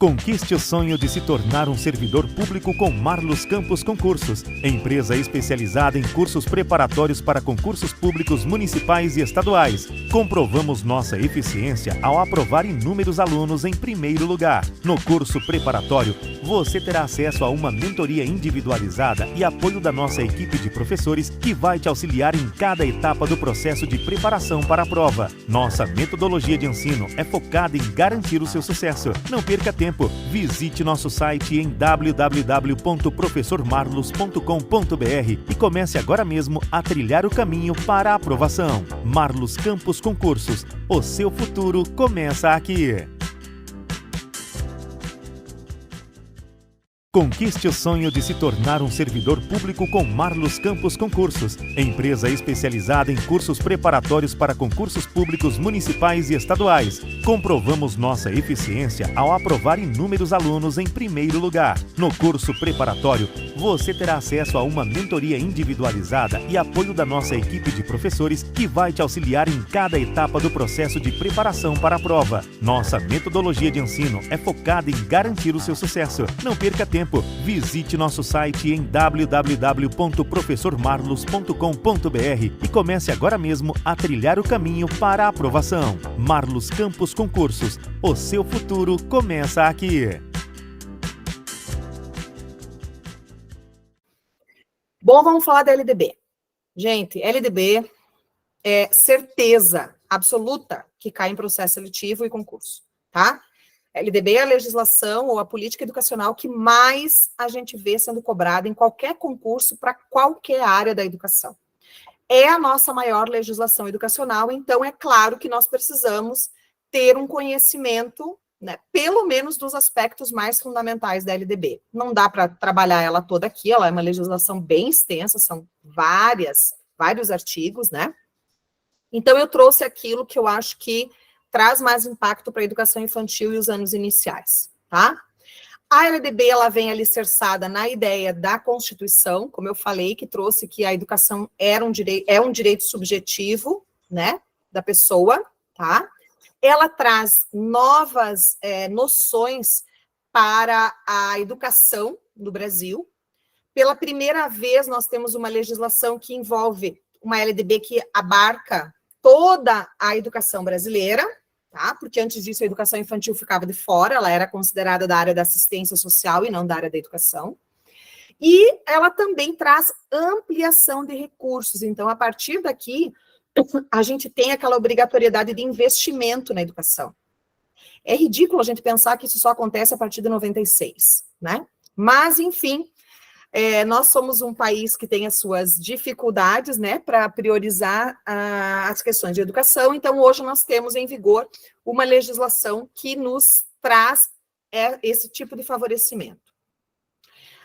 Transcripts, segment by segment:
Conquiste o sonho de se tornar um servidor público com Marlos Campos Concursos, empresa especializada em cursos preparatórios para concursos públicos municipais e estaduais. Comprovamos nossa eficiência ao aprovar inúmeros alunos em primeiro lugar. No curso preparatório, você terá acesso a uma mentoria individualizada e apoio da nossa equipe de professores que vai te auxiliar em cada etapa do processo de preparação para a prova. Nossa metodologia de ensino é focada em garantir o seu sucesso. Não perca tempo. Visite nosso site em www.professormarlos.com.br e comece agora mesmo a trilhar o caminho para a aprovação. Marlos Campos Concursos, o seu futuro começa aqui. Conquiste o sonho de se tornar um servidor público com Marlos Campos Concursos, empresa especializada em cursos preparatórios para concursos públicos municipais e estaduais. Comprovamos nossa eficiência ao aprovar inúmeros alunos em primeiro lugar. No curso preparatório, você terá acesso a uma mentoria individualizada e apoio da nossa equipe de professores que vai te auxiliar em cada etapa do processo de preparação para a prova. Nossa metodologia de ensino é focada em garantir o seu sucesso. Não perca tempo. Visite nosso site em www.professormarlos.com.br e comece agora mesmo a trilhar o caminho para a aprovação. Marlos Campos Concursos, o seu futuro começa aqui. Bom, vamos falar da LDB. Gente, LDB é certeza absoluta que cai em processo seletivo e concurso, tá? LDB é a legislação ou a política educacional que mais a gente vê sendo cobrada em qualquer concurso para qualquer área da educação. É a nossa maior legislação educacional, então é claro que nós precisamos ter um conhecimento, né, pelo menos dos aspectos mais fundamentais da LDB. Não dá para trabalhar ela toda aqui, ela é uma legislação bem extensa, são vários artigos, né? Então eu trouxe aquilo que eu acho que traz mais impacto para a educação infantil e os anos iniciais, tá? A LDB, ela vem alicerçada na ideia da Constituição, como eu falei, que trouxe que a educação é um direito subjetivo, né, da pessoa, tá? Ela traz novas noções para a educação no Brasil. Pela primeira vez, nós temos uma legislação que envolve uma LDB que abarca toda a educação brasileira, tá? Porque antes disso a educação infantil ficava de fora, ela era considerada da área da assistência social e não da área da educação. E ela também traz ampliação de recursos, então a partir daqui a gente tem aquela obrigatoriedade de investimento na educação. É ridículo a gente pensar que isso só acontece a partir de 96, né? Mas, enfim, nós somos um país que tem as suas dificuldades, né, para priorizar as questões de educação, então hoje nós temos em vigor uma legislação que nos traz esse tipo de favorecimento.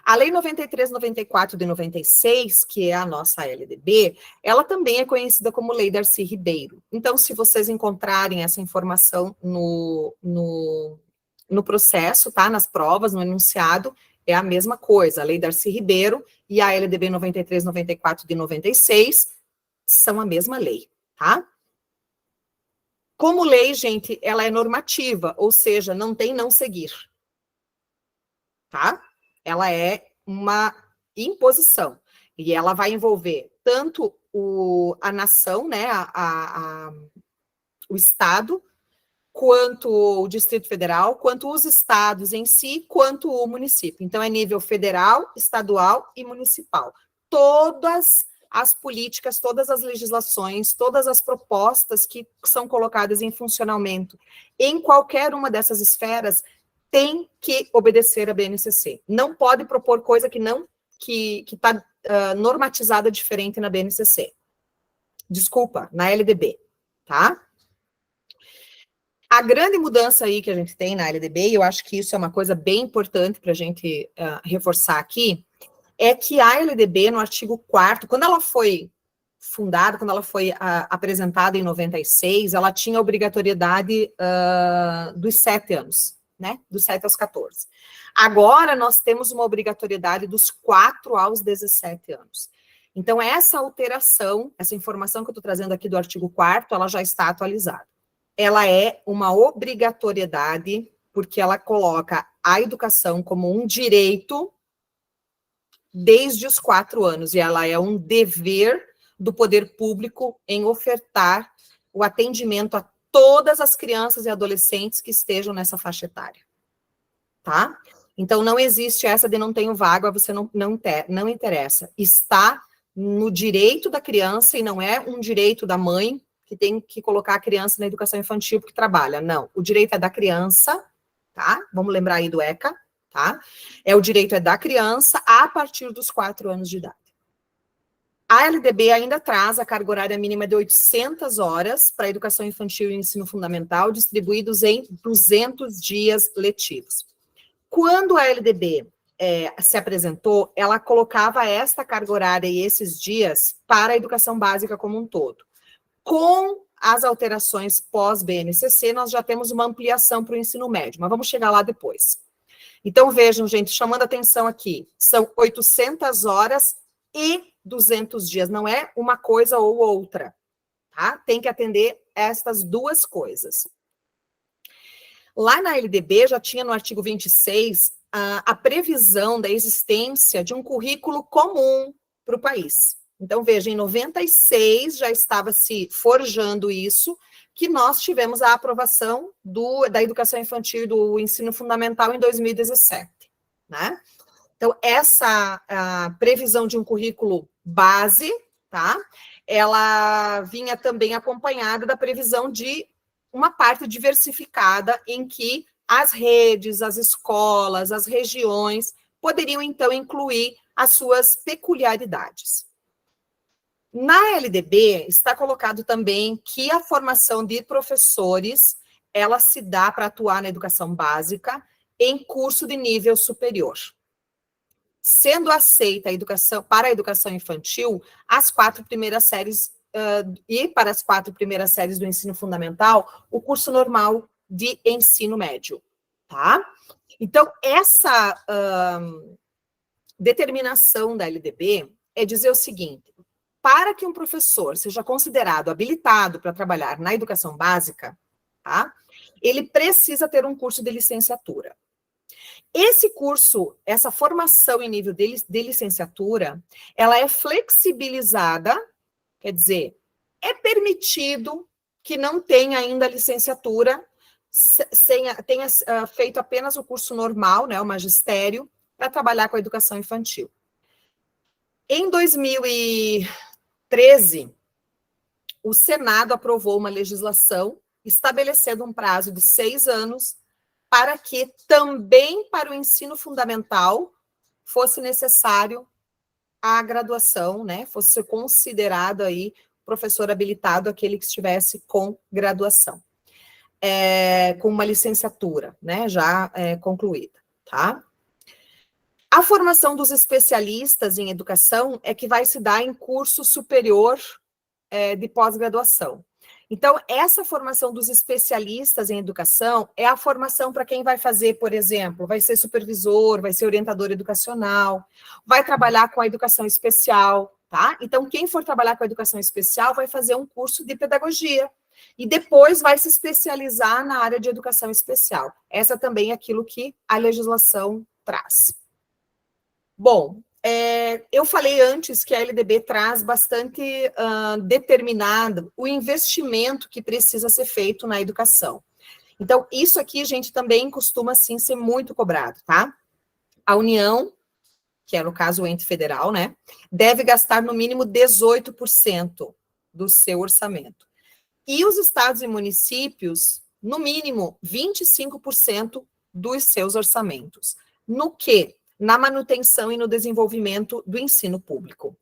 A Lei 93/94 de 96, que é a nossa LDB, ela também é conhecida como Lei Darcy Ribeiro. Então, se vocês encontrarem essa informação no processo, tá, nas provas, no enunciado, é a mesma coisa, a Lei Darcy Ribeiro e a LDB 93/94 de 96 são a mesma lei, tá? Como lei, gente, ela é normativa, ou seja, não tem não seguir, tá? Ela é uma imposição, e ela vai envolver tanto a nação, né, o Estado, quanto o Distrito Federal, quanto os estados em si, quanto o município. Então, é nível federal, estadual e municipal. Todas as políticas, todas as legislações, todas as propostas que são colocadas em funcionamento em qualquer uma dessas esferas tem que obedecer a BNCC. Não pode propor coisa que está normatizada diferente na BNCC. Desculpa, na LDB, tá? A grande mudança aí que a gente tem na LDB, e eu acho que isso é uma coisa bem importante para a gente reforçar aqui, é que a LDB, no artigo 4º, quando ela foi fundada, quando ela foi apresentada em 96, ela tinha obrigatoriedade dos 7 anos, né? Dos 7 aos 14. Agora, nós temos uma obrigatoriedade dos 4 aos 17 anos. Então, essa alteração, essa informação que eu estou trazendo aqui do artigo 4º, ela já está atualizada. Ela é uma obrigatoriedade porque ela coloca a educação como um direito desde os 4 anos, e ela é um dever do poder público em ofertar o atendimento a todas as crianças e adolescentes que estejam nessa faixa etária, tá? Então, não existe essa de não tenho vaga, você não interessa. Está no direito da criança e não é um direito da mãe que tem que colocar a criança na educação infantil porque trabalha. Não, o direito é da criança, tá? Vamos lembrar aí do ECA, tá? O direito é da criança a partir dos 4 anos de idade. A LDB ainda traz a carga horária mínima de 800 horas para a educação infantil e ensino fundamental, distribuídos em 200 dias letivos. Quando a LDB se apresentou, ela colocava esta carga horária e esses dias para a educação básica como um todo. Com as alterações pós-BNCC, nós já temos uma ampliação para o ensino médio, mas vamos chegar lá depois. Então, vejam, gente, chamando atenção aqui, são 800 horas e 200 dias, não é uma coisa ou outra, tá? Tem que atender estas duas coisas. Lá na LDB, já tinha no artigo 26 a previsão da existência de um currículo comum para o país. Então, veja, em 96 já estava se forjando isso, que nós tivemos a aprovação da educação infantil e do ensino fundamental em 2017, né? Então, essa previsão de um currículo base, tá? Ela vinha também acompanhada da previsão de uma parte diversificada em que as redes, as escolas, as regiões poderiam, então, incluir as suas peculiaridades. Na LDB, está colocado também que a formação de professores, ela se dá para atuar na educação básica em curso de nível superior. Sendo aceita a educação para a educação infantil, as 4 primeiras séries e para as 4 primeiras séries do ensino fundamental, o curso normal de ensino médio, tá? Então, essa determinação da LDB é dizer o seguinte: para que um professor seja considerado habilitado para trabalhar na educação básica, tá? Ele precisa ter um curso de licenciatura. Esse curso, essa formação em nível de licenciatura, ela é flexibilizada, quer dizer, é permitido que não tenha ainda licenciatura, tenha feito apenas o curso normal, né, o magistério, para trabalhar com a educação infantil. Em 2013, o Senado aprovou uma legislação estabelecendo um prazo de 6 anos para que também para o ensino fundamental fosse necessário a graduação, né? Fosse considerado aí professor habilitado aquele que estivesse com graduação, com uma licenciatura, né? Já concluída, tá? A formação dos especialistas em educação é que vai se dar em curso superior de pós-graduação. Então, essa formação dos especialistas em educação é a formação para quem vai fazer, por exemplo, vai ser supervisor, vai ser orientador educacional, vai trabalhar com a educação especial, tá? Então, quem for trabalhar com a educação especial vai fazer um curso de pedagogia e depois vai se especializar na área de educação especial. Essa também é aquilo que a legislação traz. Bom, eu falei antes que a LDB traz bastante determinado o investimento que precisa ser feito na educação. Então, isso aqui, gente, também costuma, sim, ser muito cobrado, tá? A União, que é, no caso, o ente federal, né, deve gastar, no mínimo, 18% do seu orçamento. E os estados e municípios, no mínimo, 25% dos seus orçamentos. No quê? Na manutenção e no desenvolvimento do ensino público.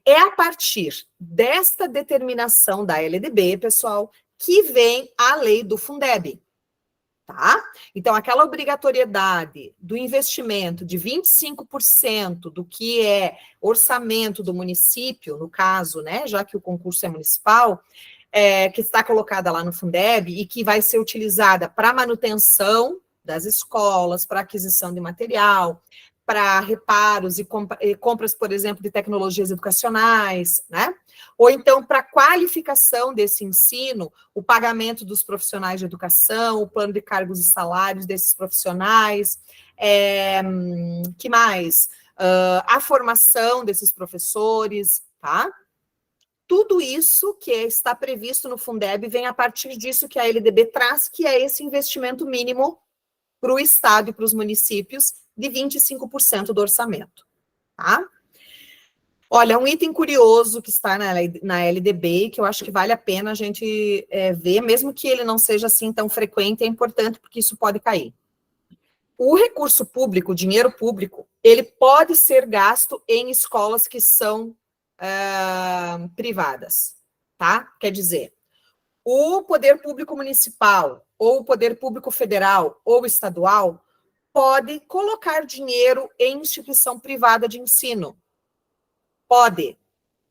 É a partir desta determinação da LDB, pessoal, que vem a lei do Fundeb, tá? Então, aquela obrigatoriedade do investimento de 25% do que é orçamento do município, no caso, né, já que o concurso é municipal, que está colocada lá no Fundeb e que vai ser utilizada para manutenção das escolas, para aquisição de material, para reparos e compras, por exemplo, de tecnologias educacionais, né? Ou então, para a qualificação desse ensino, o pagamento dos profissionais de educação, o plano de cargos e salários desses profissionais, que mais? A formação desses professores, tá? Tudo isso que está previsto no Fundeb vem a partir disso que a LDB traz, que é esse investimento mínimo para o Estado e para os municípios de 25% do orçamento, tá? Olha, um item curioso que está na LDB, que eu acho que vale a pena a gente ver, mesmo que ele não seja assim tão frequente, é importante porque isso pode cair. O recurso público, o dinheiro público, ele pode ser gasto em escolas que são privadas, tá? Quer dizer, o poder público municipal, ou o poder público federal, ou estadual, pode colocar dinheiro em instituição privada de ensino. Pode,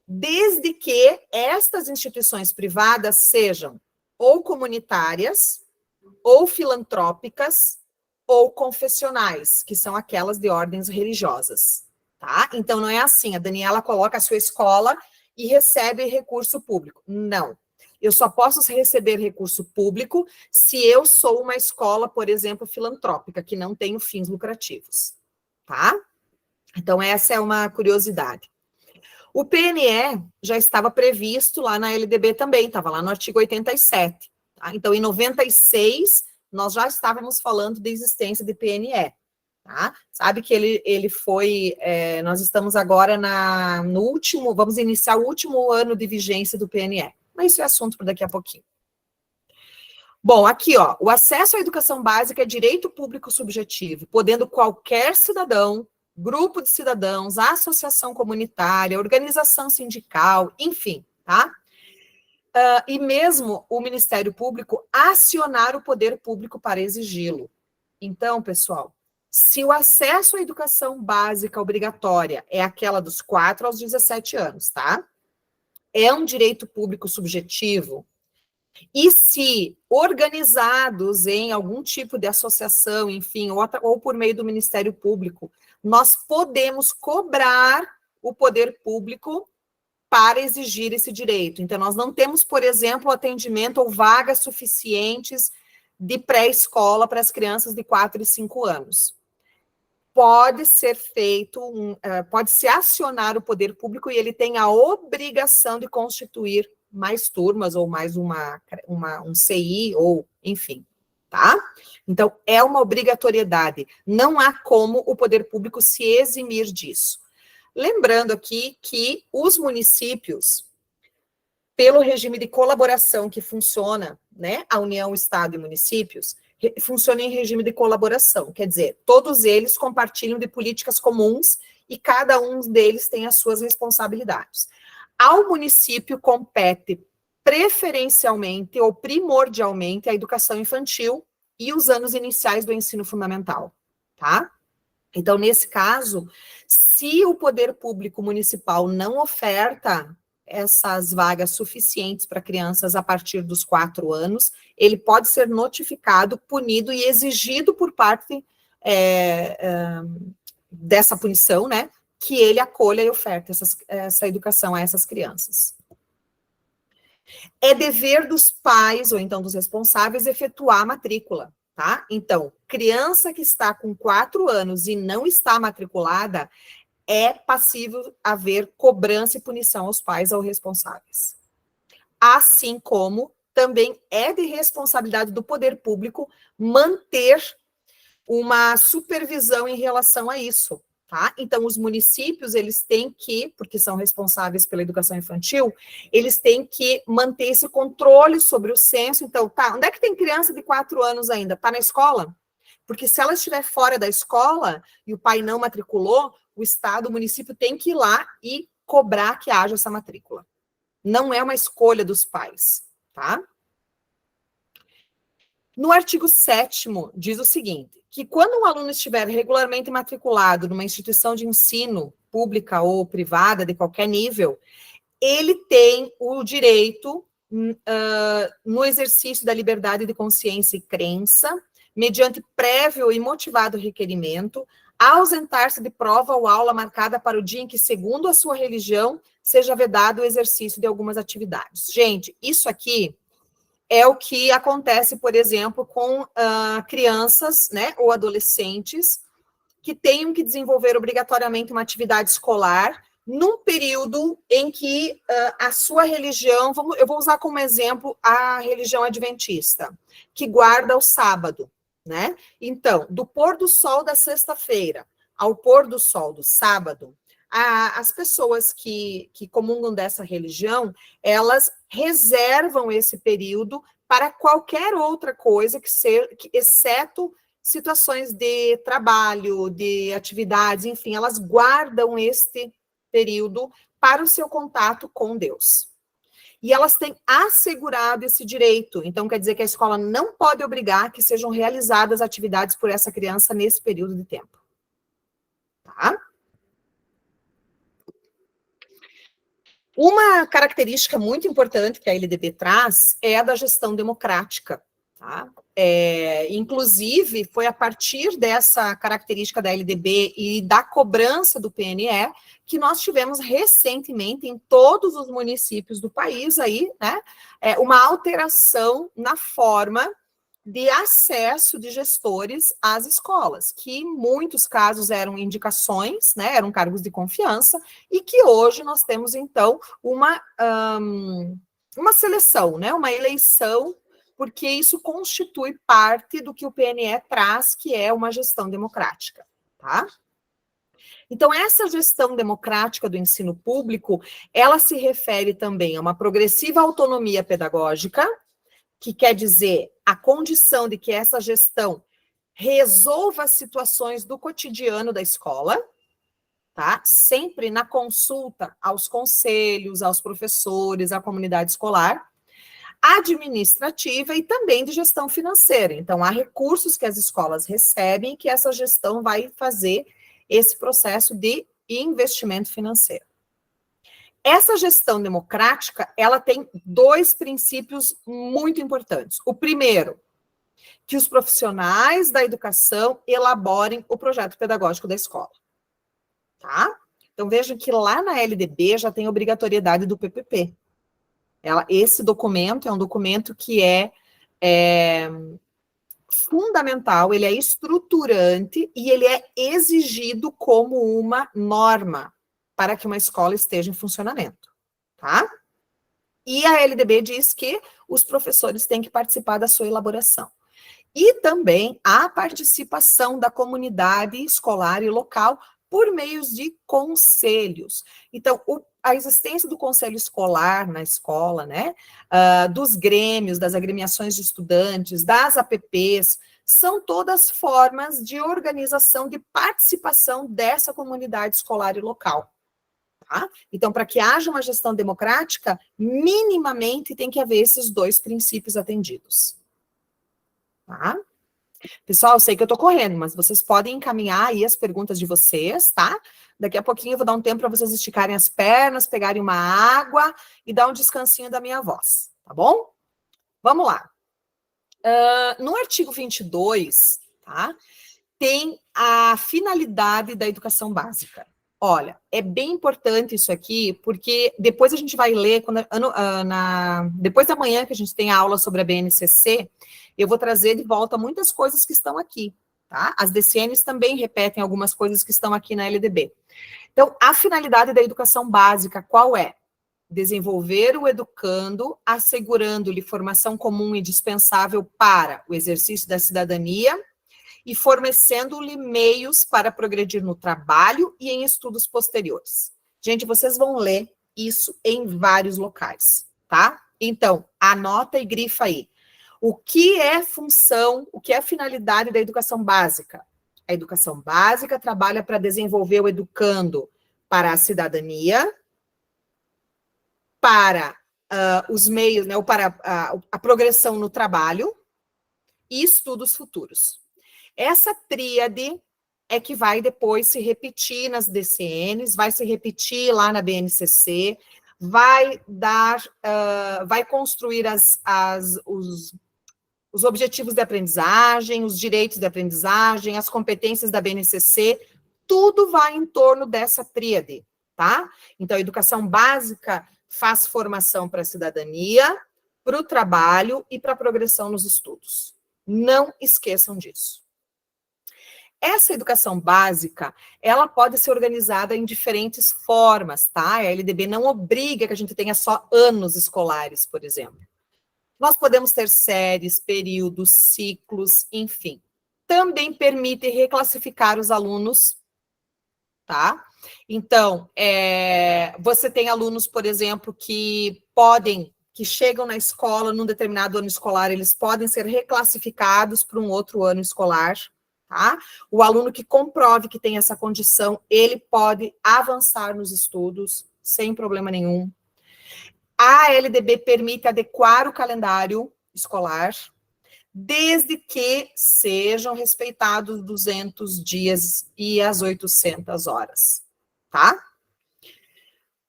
desde que estas instituições privadas sejam ou comunitárias, ou filantrópicas, ou confessionais, que são aquelas de ordens religiosas, tá? Então, não é assim, a Daniela coloca a sua escola e recebe recurso público. Não. Eu só posso receber recurso público se eu sou uma escola, por exemplo, filantrópica, que não tenho fins lucrativos, tá? Então, essa é uma curiosidade. O PNE já estava previsto lá na LDB também, estava lá no artigo 87. Tá? Então, em 96, nós já estávamos falando da existência de PNE. Tá? Sabe que ele foi, nós estamos agora no último, vamos iniciar o último ano de vigência do PNE. Mas isso é assunto para daqui a pouquinho. Bom, aqui, ó, o acesso à educação básica é direito público subjetivo, podendo qualquer cidadão, grupo de cidadãos, associação comunitária, organização sindical, enfim, tá? E mesmo o Ministério Público acionar o poder público para exigi-lo. Então, pessoal, se o acesso à educação básica obrigatória é aquela dos 4 aos 17 anos, tá? É um direito público subjetivo, e se organizados em algum tipo de associação, enfim, ou por meio do Ministério Público, nós podemos cobrar o poder público para exigir esse direito. Então, nós não temos, por exemplo, atendimento ou vagas suficientes de pré-escola para as crianças de 4 e 5 anos. Pode ser feito, pode se acionar o poder público e ele tem a obrigação de constituir mais turmas ou mais um CI, ou enfim, tá? Então, é uma obrigatoriedade. Não há como o poder público se eximir disso. Lembrando aqui que os municípios, pelo regime de colaboração que funciona, né, a União, Estado e municípios, funciona em regime de colaboração, quer dizer, todos eles compartilham de políticas comuns e cada um deles tem as suas responsabilidades. Ao município compete preferencialmente ou primordialmente a educação infantil e os anos iniciais do ensino fundamental, tá? Então, nesse caso, se o poder público municipal não oferta essas vagas suficientes para crianças a partir dos 4 anos, ele pode ser notificado, punido e exigido por parte dessa punição, né, que ele acolha e oferte essa educação a essas crianças. É dever dos pais, ou então dos responsáveis, efetuar a matrícula, tá? Então, criança que está com 4 anos e não está matriculada, é passível haver cobrança e punição aos pais ou responsáveis. Assim como também é de responsabilidade do poder público manter uma supervisão em relação a isso, tá? Então, os municípios, eles têm que, porque são responsáveis pela educação infantil, eles têm que manter esse controle sobre o censo. Então, tá, onde é que tem criança de 4 anos ainda? Tá na escola? Porque se ela estiver fora da escola e o pai não matriculou, o Estado, o município tem que ir lá e cobrar que haja essa matrícula. Não é uma escolha dos pais, tá? No artigo 7º, diz o seguinte, que quando um aluno estiver regularmente matriculado numa instituição de ensino, pública ou privada, de qualquer nível, ele tem o direito, no exercício da liberdade de consciência e crença, mediante prévio e motivado requerimento, ausentar-se de prova ou aula marcada para o dia em que, segundo a sua religião, seja vedado o exercício de algumas atividades. Gente, isso aqui é o que acontece, por exemplo, com crianças, né, ou adolescentes que tenham que desenvolver obrigatoriamente uma atividade escolar num período em que a sua religião, eu vou usar como exemplo a religião adventista, que guarda o sábado, né? Então, do pôr do sol da sexta-feira ao pôr do sol do sábado, as pessoas que comungam dessa religião, elas reservam esse período para qualquer outra coisa que seja, exceto situações de trabalho, de atividades, enfim, elas guardam este período para o seu contato com Deus. E elas têm assegurado esse direito. Então, quer dizer que a escola não pode obrigar que sejam realizadas atividades por essa criança nesse período de tempo. Tá? Uma característica muito importante que a LDB traz é a da gestão democrática. Tá? Inclusive, foi a partir dessa característica da LDB e da cobrança do PNE que nós tivemos recentemente em todos os municípios do país aí, né, uma alteração na forma de acesso de gestores às escolas, que em muitos casos eram indicações, né, eram cargos de confiança, e que hoje nós temos, então, uma seleção, né, uma eleição, porque isso constitui parte do que o PNE traz, que é uma gestão democrática, tá? Então, essa gestão democrática do ensino público, ela se refere também a uma progressiva autonomia pedagógica, que quer dizer a condição de que essa gestão resolva situações do cotidiano da escola, tá? Sempre na consulta aos conselhos, aos professores, à comunidade escolar, administrativa e também de gestão financeira. Então, há recursos que as escolas recebem que essa gestão vai fazer esse processo de investimento financeiro. Essa gestão democrática, ela tem dois princípios muito importantes. O primeiro, que os profissionais da educação elaborem o projeto pedagógico da escola. Tá? Então, vejam que lá na LDB já tem obrigatoriedade do PPP. Esse documento é um documento que é fundamental, ele é estruturante e ele é exigido como uma norma para que uma escola esteja em funcionamento, tá? E a LDB diz que os professores têm que participar da sua elaboração. E também a participação da comunidade escolar e local por meios de conselhos. Então, a existência do conselho escolar na escola, né, dos grêmios, das agremiações de estudantes, das APPs, são todas formas de organização, de participação dessa comunidade escolar e local. Tá? Então, para que haja uma gestão democrática, minimamente tem que haver esses dois princípios atendidos. Tá? Pessoal, eu sei que eu estou correndo, mas vocês podem encaminhar aí as perguntas de vocês, tá? Daqui a pouquinho eu vou dar um tempo para vocês esticarem as pernas, pegarem uma água e dar um descansinho da minha voz, tá bom? Vamos lá. No artigo 22, tá? Tem a finalidade da educação básica. Olha, é bem importante isso aqui, porque depois a gente vai ler, depois da manhã que a gente tem a aula sobre a BNCC, eu vou trazer de volta muitas coisas que estão aqui, tá? As DCNs também repetem algumas coisas que estão aqui na LDB. Então, a finalidade da educação básica, qual é? Desenvolver o educando, assegurando-lhe formação comum e dispensável para o exercício da cidadania, e fornecendo-lhe meios para progredir no trabalho e em estudos posteriores. Gente, vocês vão ler isso em vários locais, tá? Então, anota e grifa aí. O que é função, o que é finalidade da educação básica? A educação básica trabalha para desenvolver o educando para a cidadania, para os meios, né, ou para a progressão no trabalho e estudos futuros. Essa tríade é que vai depois se repetir nas DCNs, vai se repetir lá na BNCC, vai construir os objetivos de aprendizagem, os direitos de aprendizagem, as competências da BNCC, tudo vai em torno dessa tríade, tá? Então, a educação básica faz formação para a cidadania, para o trabalho e para a progressão nos estudos. Não esqueçam disso. Essa educação básica, ela pode ser organizada em diferentes formas, tá? A LDB não obriga que a gente tenha só anos escolares, por exemplo. Nós podemos ter séries, períodos, ciclos, enfim. Também permite reclassificar os alunos, tá? Então, você tem alunos, por exemplo, que chegam na escola num determinado ano escolar, eles podem ser reclassificados para um outro ano escolar, tá? O aluno que comprove que tem essa condição, ele pode avançar nos estudos sem problema nenhum. A LDB permite adequar o calendário escolar, desde que sejam respeitados 200 dias e as 800 horas, tá?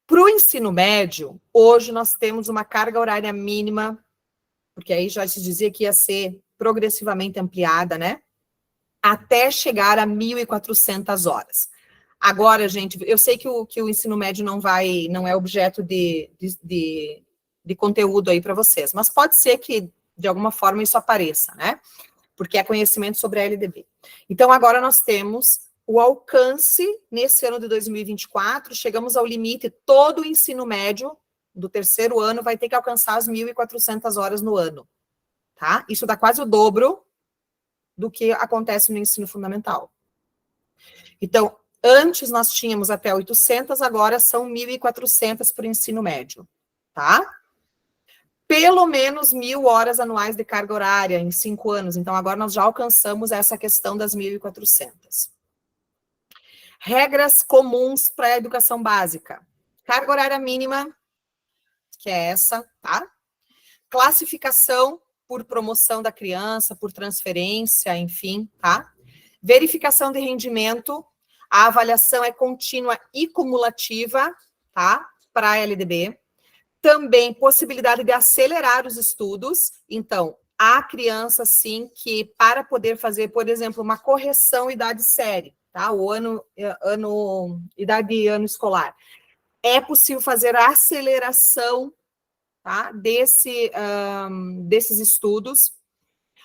Para o ensino médio, hoje nós temos uma carga horária mínima, porque aí já se dizia que ia ser progressivamente ampliada, né? Até chegar a 1.400 horas. Agora, gente, eu sei que o ensino médio não é objeto de conteúdo aí para vocês, mas pode ser que, de alguma forma, isso apareça, né? Porque é conhecimento sobre a LDB. Então, agora nós temos o alcance, nesse ano de 2024, chegamos ao limite, todo o ensino médio do terceiro ano vai ter que alcançar as 1.400 horas no ano, tá? Isso dá quase o dobro do que acontece no ensino fundamental. Então, antes nós tínhamos até 800, agora são 1.400 para o ensino médio, tá? Pelo menos 1.000 horas anuais de carga horária em 5 anos. Então, agora nós já alcançamos essa questão das 1.400. Regras comuns para a educação básica. Carga horária mínima, que é essa, tá? Classificação por promoção da criança, por transferência, enfim, tá? Verificação de rendimento. A avaliação é contínua e cumulativa, tá? Para a LDB. Também possibilidade de acelerar os estudos. Então, há criança, sim, que para poder fazer, por exemplo, uma correção idade-série, tá? Idade de ano escolar. É possível fazer a aceleração, tá? Desses estudos.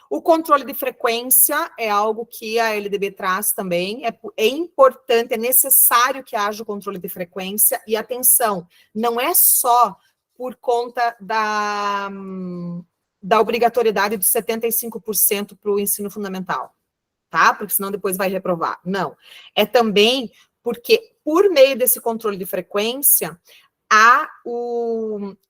O controle de frequência é algo que a LDB traz também. É importante, é necessário que haja o controle de frequência. E atenção, não é só por conta da obrigatoriedade dos 75% para o ensino fundamental, tá? Porque senão depois vai reprovar. Não. É também porque, por meio desse controle de frequência, há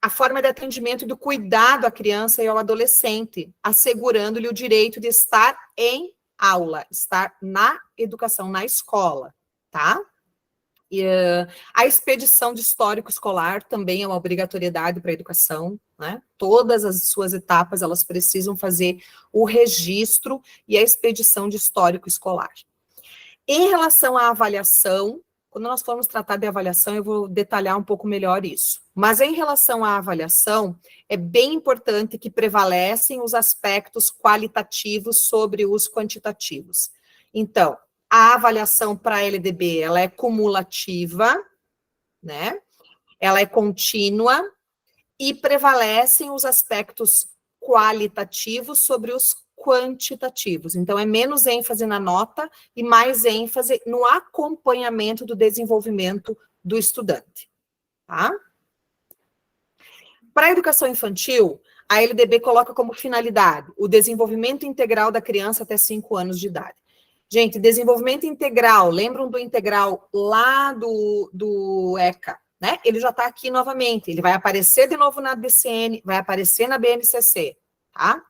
a forma de atendimento do cuidado à criança e ao adolescente, assegurando-lhe o direito de estar em aula, estar na educação, na escola, tá? E, a expedição de histórico escolar também é uma obrigatoriedade para a educação, né? Todas as suas etapas, elas precisam fazer o registro e a expedição de histórico escolar. Em relação à avaliação, quando nós formos tratar de avaliação, eu vou detalhar um pouco melhor isso. Mas em relação à avaliação, é bem importante que prevalecem os aspectos qualitativos sobre os quantitativos. Então, a avaliação para a LDB, ela é cumulativa, né? Ela é contínua e prevalecem os aspectos qualitativos sobre os quantitativos. Então, é menos ênfase na nota e mais ênfase no acompanhamento do desenvolvimento do estudante, tá? Para a educação infantil, a LDB coloca como finalidade o desenvolvimento integral da criança até 5 anos de idade. Gente, desenvolvimento integral, lembram do integral lá do ECA, né? Ele já está aqui novamente, ele vai aparecer de novo na DCN, vai aparecer na BNCC, tá?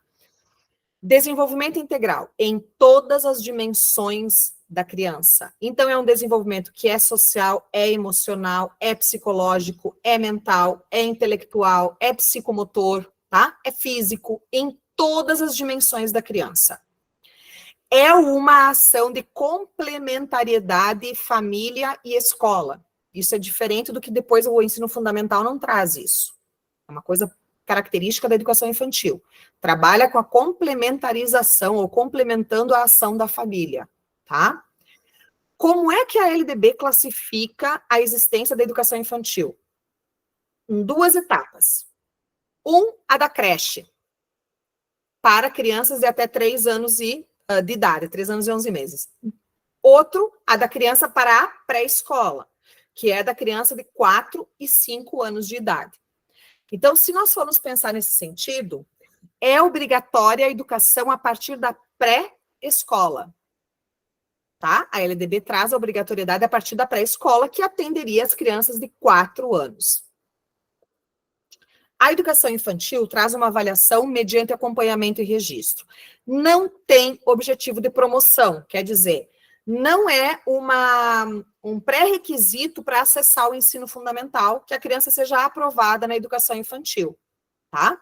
Desenvolvimento integral em todas as dimensões da criança. Então, é um desenvolvimento que é social, é emocional, é psicológico, é mental, é intelectual, é psicomotor, tá? É físico, em todas as dimensões da criança. É uma ação de complementariedade família e escola. Isso é diferente do que depois o ensino fundamental não traz isso. É uma coisa característica da educação infantil. Trabalha com a complementarização ou complementando a ação da família, tá? Como é que a LDB classifica a existência da educação infantil? Em 2 etapas. A da creche, para crianças de até 3 anos de idade, 3 anos e 11 meses. Outro, a da criança para a pré-escola, que é da criança de 4 e 5 anos de idade. Então, se nós formos pensar nesse sentido, é obrigatória a educação a partir da pré-escola. Tá? A LDB traz a obrigatoriedade a partir da pré-escola, que atenderia as crianças de 4 anos. A educação infantil traz uma avaliação mediante acompanhamento e registro. Não tem objetivo de promoção, quer dizer, não é um pré-requisito para acessar o ensino fundamental que a criança seja aprovada na educação infantil, tá?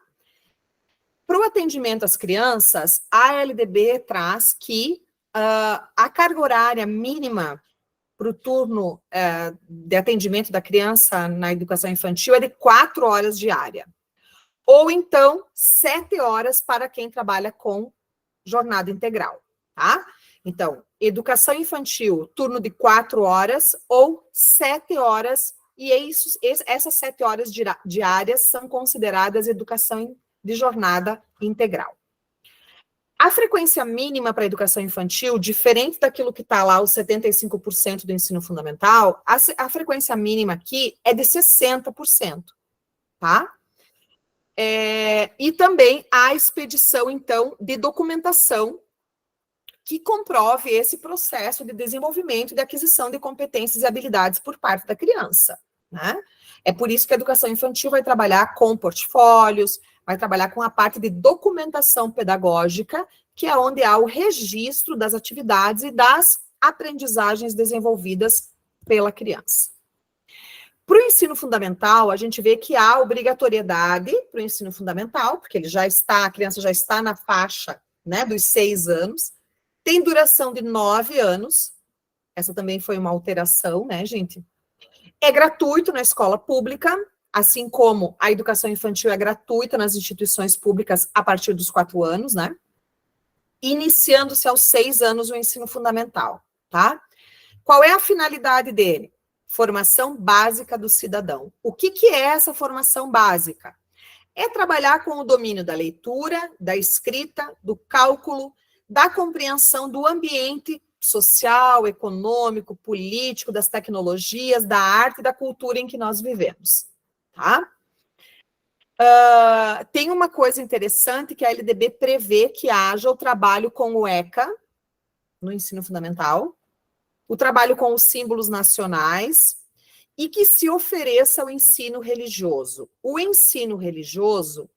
Para o atendimento às crianças, a LDB traz que a carga horária mínima para o turno de atendimento da criança na educação infantil é de 4 horas diária. Ou então, 7 horas para quem trabalha com jornada integral, tá? Então, educação infantil, turno de 4 horas ou 7 horas, e essas 7 horas diárias são consideradas educação de jornada integral. A frequência mínima para a educação infantil, diferente daquilo que está lá, os 75% do ensino fundamental, a frequência mínima aqui é de 60%, tá? E também a expedição, então, de documentação que comprove esse processo de desenvolvimento e de aquisição de competências e habilidades por parte da criança, né? É por isso que a educação infantil vai trabalhar com portfólios, vai trabalhar com a parte de documentação pedagógica, que é onde há o registro das atividades e das aprendizagens desenvolvidas pela criança. Para o ensino fundamental, a gente vê que há obrigatoriedade para o ensino fundamental, porque a criança já está na faixa, né, dos 6 anos, tem duração de 9 anos, essa também foi uma alteração, né, gente? É gratuito na escola pública, assim como a educação infantil é gratuita nas instituições públicas a partir dos 4 anos, né? Iniciando-se aos 6 anos o ensino fundamental, tá? Qual é a finalidade dele? Formação básica do cidadão. O que é essa formação básica? É trabalhar com o domínio da leitura, da escrita, do cálculo, da compreensão do ambiente social, econômico, político, das tecnologias, da arte e da cultura em que nós vivemos, tá? Tem uma coisa interessante que a LDB prevê que haja o trabalho com o ECA no ensino fundamental, o trabalho com os símbolos nacionais e que se ofereça o ensino religioso. O ensino religioso,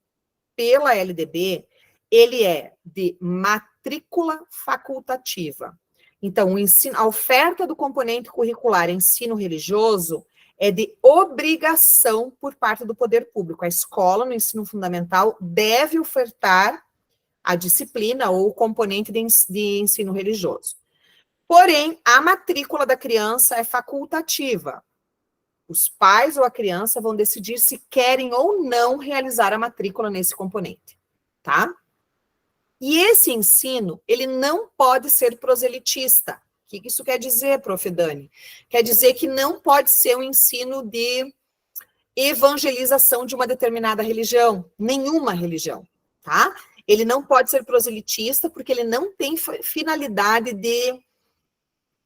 pela LDB, ele é de matrícula facultativa. Então, a oferta do componente curricular ensino religioso é de obrigação por parte do poder público. A escola, no ensino fundamental, deve ofertar a disciplina ou o componente de ensino religioso. Porém, a matrícula da criança é facultativa. Os pais ou a criança vão decidir se querem ou não realizar a matrícula nesse componente, tá? E esse ensino, ele não pode ser proselitista. O que isso quer dizer, prof. Dani? Quer dizer que não pode ser um ensino de evangelização de uma determinada religião, nenhuma religião, tá? Ele não pode ser proselitista porque ele não tem finalidade de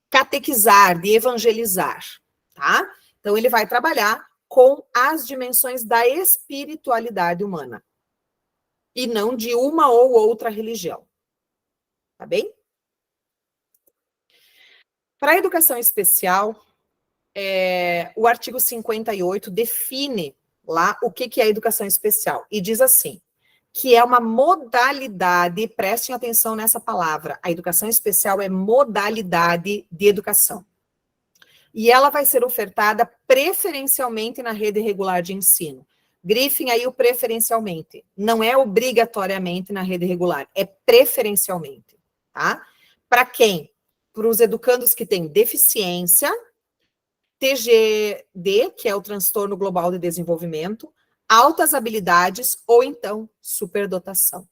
catequizar, de evangelizar, tá? Então, ele vai trabalhar com as dimensões da espiritualidade humana e não de uma ou outra religião, tá bem? Para a educação especial, o artigo 58 define lá o que é educação especial e diz assim, que é uma modalidade, prestem atenção nessa palavra, a educação especial é modalidade de educação. E ela vai ser ofertada preferencialmente na rede regular de ensino. Grifem aí o preferencialmente. Não é obrigatoriamente na rede regular, é preferencialmente, tá? Para quem? Para os educandos que têm deficiência, TGD, que é o transtorno global de desenvolvimento, altas habilidades ou então superdotação.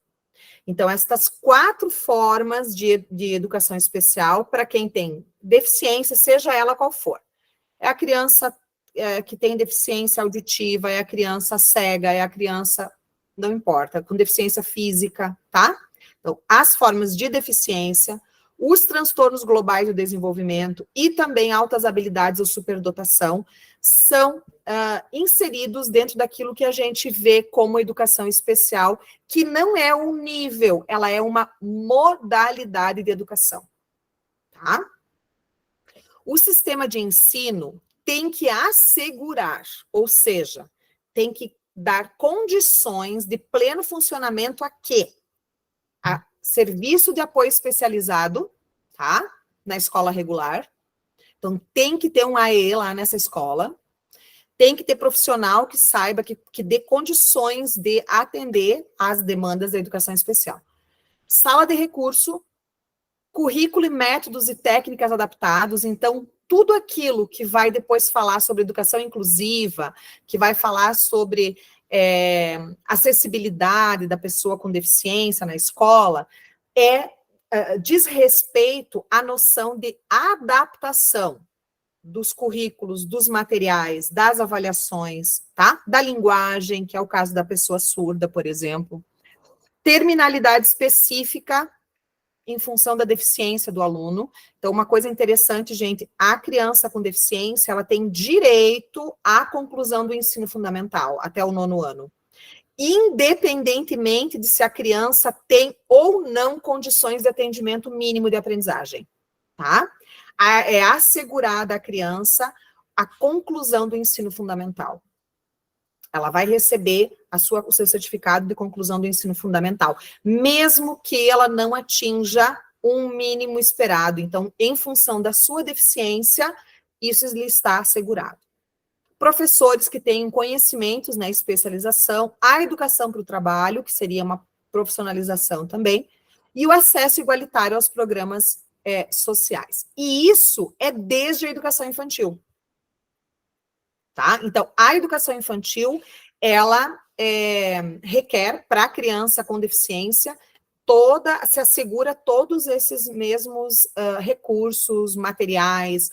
Então, estas 4 formas de educação especial para quem tem deficiência, seja ela qual for. É a criança que tem deficiência auditiva, é a criança cega, é a criança, não importa, com deficiência física, tá? Então, as formas de deficiência, os transtornos globais do desenvolvimento e também altas habilidades ou superdotação são inseridos dentro daquilo que a gente vê como educação especial, que não é um nível, ela é uma modalidade de educação, tá? O sistema de ensino tem que assegurar, ou seja, tem que dar condições de pleno funcionamento a quê? A serviço de apoio especializado, tá? Na escola regular. Então, tem que ter um AE lá nessa escola. Tem que ter profissional que saiba, que dê condições de atender às demandas da educação especial. Sala de recurso, currículo e métodos e técnicas adaptados. Então, tudo aquilo que vai depois falar sobre educação inclusiva, que vai falar sobre acessibilidade da pessoa com deficiência na escola, diz respeito à noção de adaptação dos currículos, dos materiais, das avaliações, tá? Da linguagem, que é o caso da pessoa surda, por exemplo. Terminalidade específica em função da deficiência do aluno. Então, uma coisa interessante, gente, a criança com deficiência, ela tem direito à conclusão do ensino fundamental, até o 9º ano. Independentemente de se a criança tem ou não condições de atendimento mínimo de aprendizagem, tá? É assegurada à criança a conclusão do ensino fundamental. Ela vai receber o seu certificado de conclusão do ensino fundamental, mesmo que ela não atinja um mínimo esperado. Então, em função da sua deficiência, isso lhe está assegurado. Professores que tenham conhecimentos na especialização, a educação para o trabalho, que seria uma profissionalização também, e o acesso igualitário aos programas sociais. E isso é desde a educação infantil. Tá? Então, a educação infantil, ela requer para a criança com deficiência, se assegura todos esses mesmos recursos, materiais,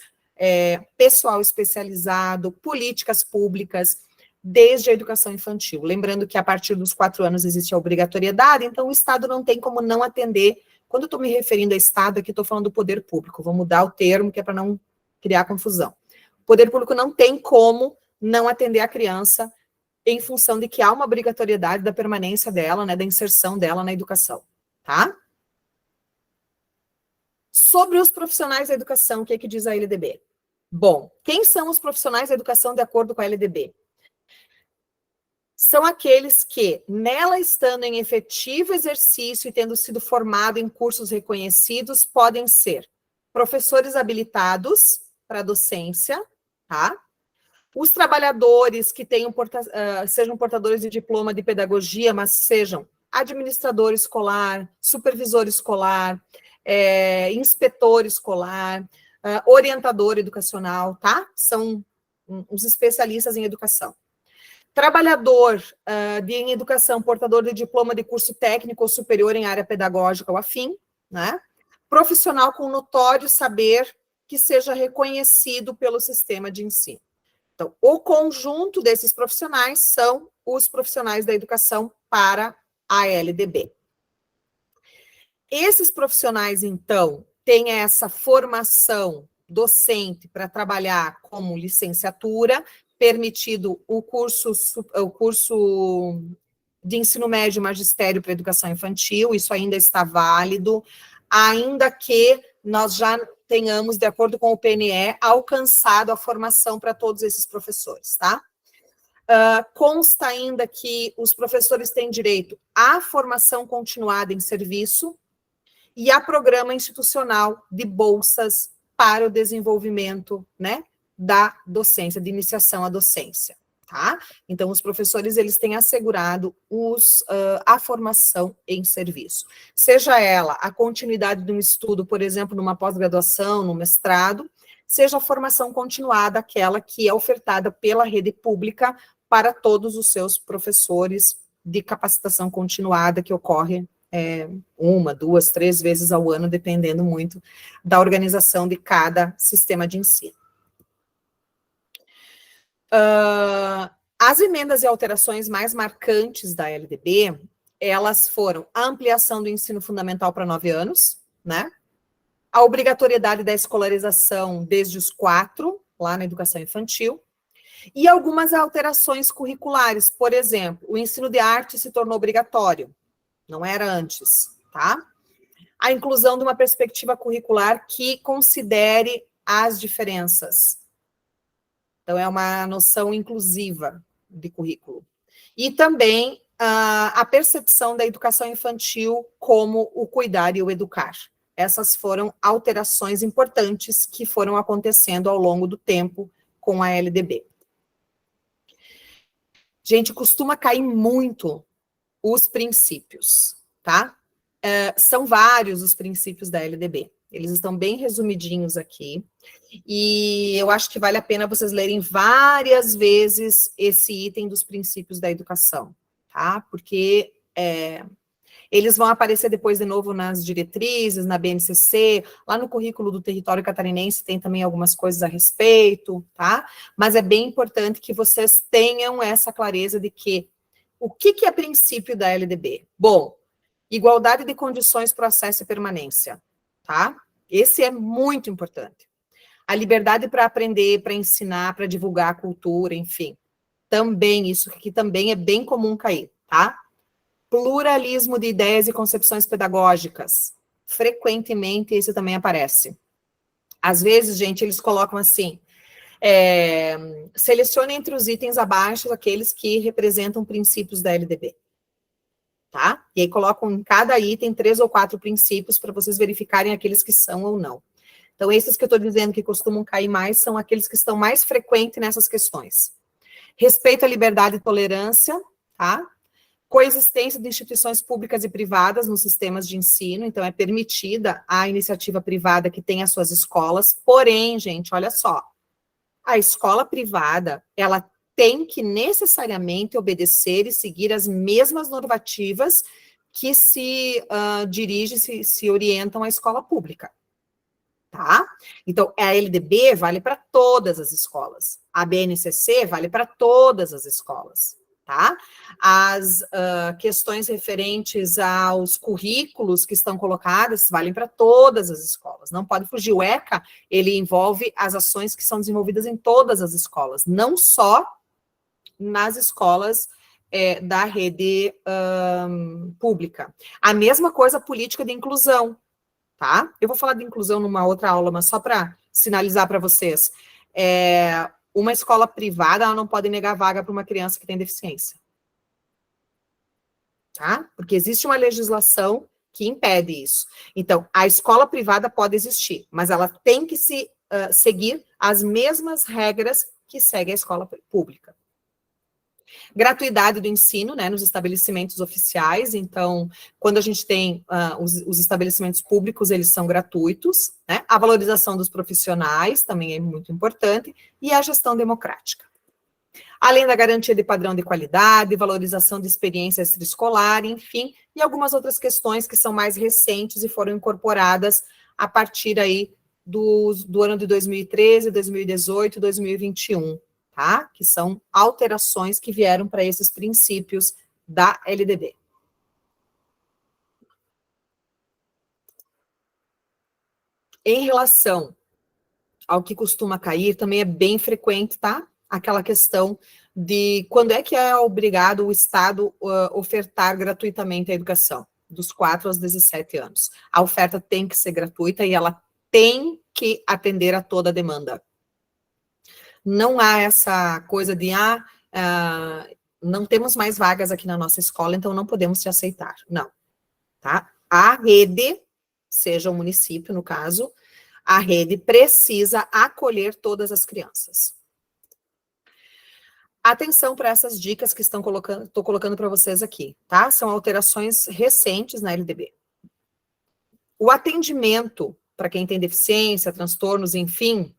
pessoal especializado, políticas públicas, desde a educação infantil. Lembrando que a partir dos 4 anos existe a obrigatoriedade, então o Estado não tem como não atender. Quando eu estou me referindo a Estado, aqui estou falando do poder público, vou mudar o termo, que é para não criar confusão. O poder público não tem como não atender a criança em função de que há uma obrigatoriedade da permanência dela, né, da inserção dela na educação, tá? Sobre os profissionais da educação, o que diz a LDB? Bom, quem são os profissionais da educação de acordo com a LDB? São aqueles que, nela estando em efetivo exercício e tendo sido formado em cursos reconhecidos, podem ser professores habilitados para docência, tá? Os trabalhadores que sejam portadores de diploma de pedagogia, mas sejam administrador escolar, supervisor escolar, inspetor escolar, orientador educacional, tá? São os especialistas em educação. Trabalhador em educação, portador de diploma de curso técnico ou superior em área pedagógica ou afim, né? Profissional com notório saber que seja reconhecido pelo sistema de ensino. Então, o conjunto desses profissionais são os profissionais da educação para a LDB. Esses profissionais, então, têm essa formação docente para trabalhar como licenciatura, permitido o curso de ensino médio e magistério para educação infantil, isso ainda está válido, ainda que nós já tenhamos, de acordo com o PNE, alcançado a formação para todos esses professores, tá? Consta ainda que os professores têm direito à formação continuada em serviço e a programa institucional de bolsas para o desenvolvimento, né, da docência, de iniciação à docência, tá? Então, os professores, eles têm assegurado a formação em serviço. Seja ela a continuidade de um estudo, por exemplo, numa pós-graduação, no mestrado, seja a formação continuada, aquela que é ofertada pela rede pública para todos os seus professores de capacitação continuada que ocorre 1, 2, 3 vezes ao ano, dependendo muito da organização de cada sistema de ensino. As emendas e alterações mais marcantes da LDB, elas foram a ampliação do ensino fundamental para 9 anos, né? A obrigatoriedade da escolarização desde os 4, lá na educação infantil, e algumas alterações curriculares. Por exemplo, o ensino de arte se tornou obrigatório, não era antes, tá? A inclusão de uma perspectiva curricular que considere as diferenças. Então, é uma noção inclusiva de currículo. E também a percepção da educação infantil como o cuidar e o educar. Essas foram alterações importantes que foram acontecendo ao longo do tempo com a LDB. Gente, costuma cair muito os princípios, tá? São vários os princípios da LDB. Eles estão bem resumidinhos aqui. E eu acho que vale a pena vocês lerem várias vezes esse item dos princípios da educação, tá? Porque eles vão aparecer depois de novo nas diretrizes, na BNCC, lá no currículo do território catarinense tem também algumas coisas a respeito, tá? Mas é bem importante que vocês tenham essa clareza de que o que é princípio da LDB? Bom, igualdade de condições para acesso e permanência, tá? Esse é muito importante. A liberdade para aprender, para ensinar, para divulgar a cultura, enfim. Também, isso aqui também é bem comum cair, tá? Pluralismo de ideias e concepções pedagógicas. Frequentemente isso também aparece. Às vezes, gente, eles colocam assim, selecione entre os itens abaixo aqueles que representam princípios da LDB. Tá? E aí colocam em cada item 3 ou 4 princípios para vocês verificarem aqueles que são ou não. Então, esses que eu estou dizendo que costumam cair mais são aqueles que estão mais frequentes nessas questões. Respeito à liberdade e tolerância, tá? Coexistência de instituições públicas e privadas nos sistemas de ensino, então é permitida a iniciativa privada que tem as suas escolas, porém, gente, olha só, a escola privada, ela tem que necessariamente obedecer e seguir as mesmas normativas que se dirigem, se orientam à escola pública, tá? Então, a LDB vale para todas as escolas, a BNCC vale para todas as escolas, tá? As questões referentes aos currículos que estão colocadas valem para todas as escolas, não pode fugir. O ECA, ele envolve as ações que são desenvolvidas em todas as escolas, não só nas escolas da rede pública. A mesma coisa a política de inclusão, tá? Eu vou falar de inclusão numa outra aula, mas só para sinalizar para vocês. Uma escola privada, ela não pode negar vaga para uma criança que tem deficiência. Tá? Porque existe uma legislação que impede isso. Então, a escola privada pode existir, mas ela tem que seguir as mesmas regras que segue a escola pública. Gratuidade do ensino, né, nos estabelecimentos oficiais. Então, quando a gente tem os estabelecimentos públicos, eles são gratuitos, né? A valorização dos profissionais também é muito importante, e a gestão democrática. Além da garantia de padrão de qualidade, valorização de experiência extraescolar, enfim, e algumas outras questões que são mais recentes e foram incorporadas a partir aí do ano de 2013, 2018, 2021. Tá? Que são alterações que vieram para esses princípios da LDB. Em relação ao que costuma cair, também é bem frequente, tá? Aquela questão de quando é que é obrigado o Estado ofertar gratuitamente a educação, dos 4 aos 17 anos. A oferta tem que ser gratuita e ela tem que atender a toda a demanda. Não há essa coisa de, não temos mais vagas aqui na nossa escola, então não podemos te aceitar. Não, tá? A rede, seja o município, no caso, a rede precisa acolher todas as crianças. Atenção para essas dicas que estou colocando para vocês aqui, tá? São alterações recentes na LDB. O atendimento para quem tem deficiência, transtornos, enfim,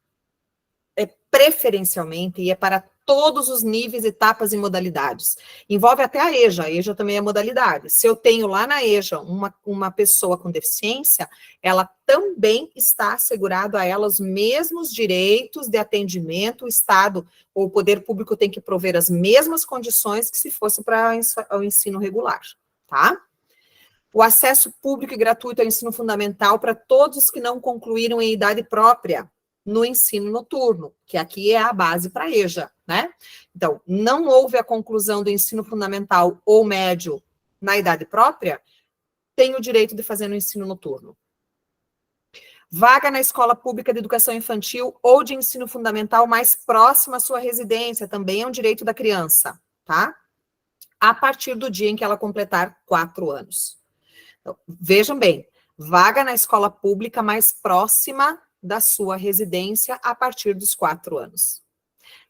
é preferencialmente, e é para todos os níveis, etapas e modalidades. Envolve até a EJA também é modalidade. Se eu tenho lá na EJA uma pessoa com deficiência, ela também está assegurado a ela os mesmos direitos de atendimento, o Estado ou o poder público tem que prover as mesmas condições que se fosse para o ensino regular, tá? O acesso público e gratuito ao ensino fundamental para todos os que não concluíram em idade própria no ensino noturno, que aqui é a base para a EJA, né? Então, não houve a conclusão do ensino fundamental ou médio na idade própria, tem o direito de fazer no ensino noturno. Vaga na escola pública de educação infantil ou de ensino fundamental mais próxima à sua residência, também é um direito da criança, tá? A partir do dia em que ela completar 4 anos. Então, vejam bem, vaga na escola pública mais próxima da sua residência a partir dos 4 anos.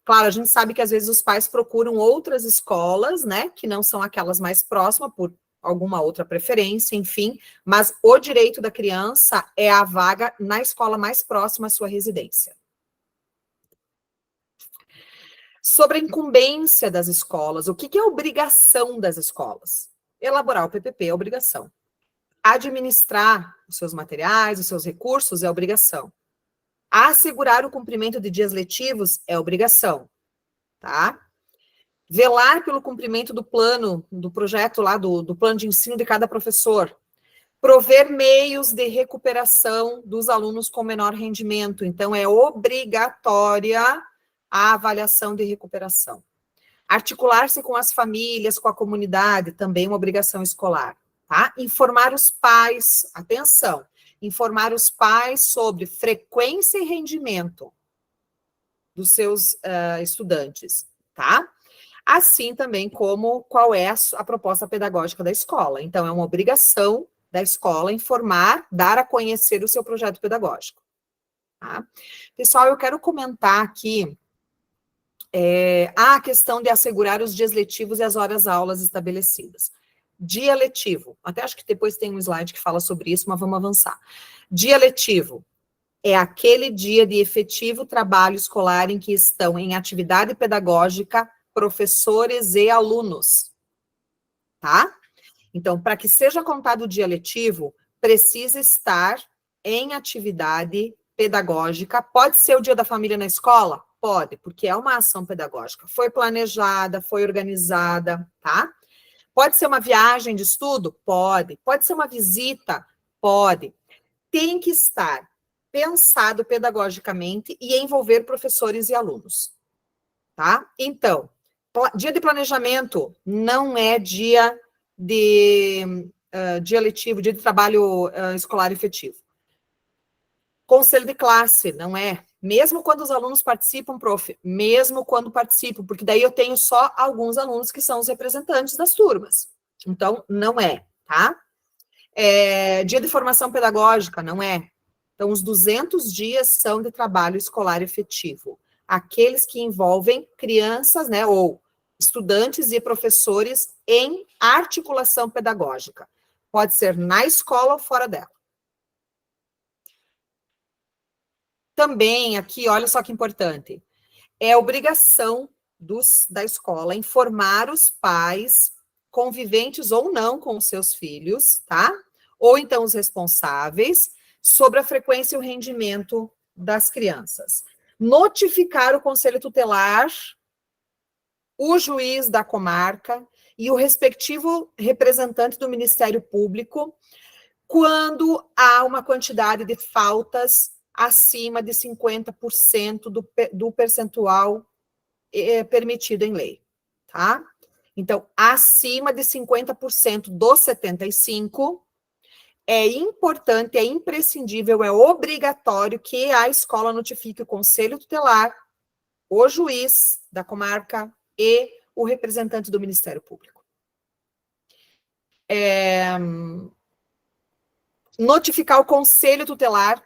Claro, a gente sabe que às vezes os pais procuram outras escolas, né, que não são aquelas mais próximas, por alguma outra preferência, enfim, mas o direito da criança é a vaga na escola mais próxima à sua residência. Sobre a incumbência das escolas, o que é obrigação das escolas? Elaborar o PPP é obrigação. Administrar os seus materiais, os seus recursos é obrigação. Assegurar o cumprimento de dias letivos é obrigação, tá? Velar pelo cumprimento do plano, do projeto lá, do plano de ensino de cada professor. Prover meios de recuperação dos alunos com menor rendimento. Então, é obrigatória a avaliação de recuperação. Articular-se com as famílias, com a comunidade, também uma obrigação escolar, tá? Informar os pais, atenção, informar os pais sobre frequência e rendimento dos seus estudantes, tá? Assim também como qual é a proposta pedagógica da escola. Então, é uma obrigação da escola informar, dar a conhecer o seu projeto pedagógico, tá? Pessoal, eu quero comentar aqui a questão de assegurar os dias letivos e as horas-aulas estabelecidas. Dia letivo, até acho que depois tem um slide que fala sobre isso, mas vamos avançar. Dia letivo é aquele dia de efetivo trabalho escolar em que estão em atividade pedagógica professores e alunos, tá? Então, para que seja contado o dia letivo, precisa estar em atividade pedagógica. Pode ser o dia da família na escola? Pode, porque é uma ação pedagógica. Foi planejada, foi organizada, tá? Pode ser uma viagem de estudo? Pode. Pode ser uma visita? Pode. Tem que estar pensado pedagogicamente e envolver professores e alunos, tá? Então, dia de planejamento não é dia letivo, dia de trabalho escolar efetivo. Conselho de classe, não é. Mesmo quando os alunos participam, prof, mesmo quando participam, porque daí eu tenho só alguns alunos que são os representantes das turmas. Então, não é, tá? Dia de formação pedagógica, não é. Então, os 200 dias são de trabalho escolar efetivo. Aqueles que envolvem crianças, né, ou estudantes e professores em articulação pedagógica. Pode ser na escola ou fora dela. Também aqui, olha só que importante, é obrigação da escola informar os pais, conviventes ou não com os seus filhos, tá? Ou então os responsáveis, sobre a frequência e o rendimento das crianças. Notificar o conselho tutelar, o juiz da comarca e o respectivo representante do Ministério Público quando há uma quantidade de faltas acima de 50% do percentual permitido em lei, tá? Então, acima de 50% dos 75%, é importante, é imprescindível, é obrigatório que a escola notifique o conselho tutelar, o juiz da comarca e o representante do Ministério Público. Notificar o conselho tutelar